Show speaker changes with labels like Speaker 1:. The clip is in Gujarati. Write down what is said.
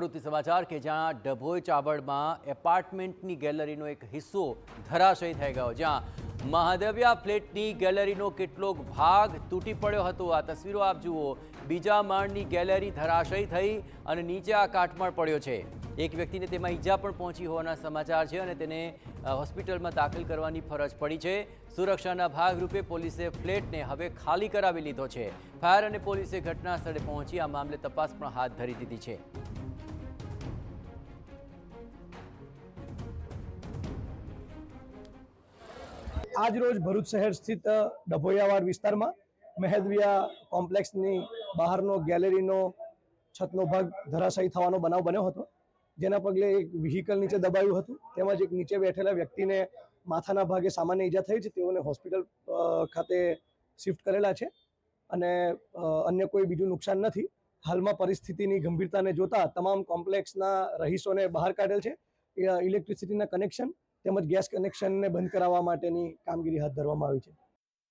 Speaker 1: ભરૂચથી સમાચાર કે જ્યાં ડભોઈ ચાબડમાં એપાર્ટમેન્ટની ગેલેરીનો એક હિસ્સો ધરાશયી થઈ ગયો, જ્યાં મહાદેવ્યા ફ્લેટની ગેલેરીનો કેટલોક ભાગ તૂટી પડ્યો હતો। આ તસવીરો આપ જુઓ, બીજા માળની ગેલેરી ધરાશયી થઈ અને નીચે આ કાટમાળ પડ્યો છે। એક વ્યક્તિને તેમાં ઈજા પણ પહોંચી હોવાના સમાચાર છે અને તેને હોસ્પિટલમાં દાખલ કરવાની ફરજ પડી છે। સુરક્ષાના ભાગરૂપે પોલીસે ફ્લેટને હવે ખાલી કરાવી લીધો છે। ફાયર અને પોલીસે ઘટના સ્થળે પહોંચી આ મામલે તપાસ પણ હાથ ધરી દીધી છે।
Speaker 2: આજ રોજ ભરૂચ શહેર સ્થિત ડભોયાવાડ વિસ્તારમાં મહેદવિયા કોમ્પ્લેક્સની બહારનો ગેલેરીનો છતનો ભાગ ધરાશાયી થવાનો બનાવ બન્યો હતો, જેના પગલે એક વ્હીકલ નીચે દબાયું હતું, તેમજ એક નીચે બેઠેલા વ્યક્તિને માથાના ભાગે સામાન્ય ઈજા થઈ છે। તેઓને હોસ્પિટલ ખાતે શિફ્ટ કરેલા છે અને અન્ય કોઈ બીજું નુકસાન નથી। હાલમાં પરિસ્થિતિની ગંભીરતાને જોતા તમામ કોમ્પ્લેક્સના રહીશોને બહાર કાઢેલ છે। ઇલેક્ટ્રિસિટીના કનેક્શન તેમજ ગેસ કનેક્શનને બંધ કરાવવા માટેની કામગીરી હાથ ધરવામાં આવી છે।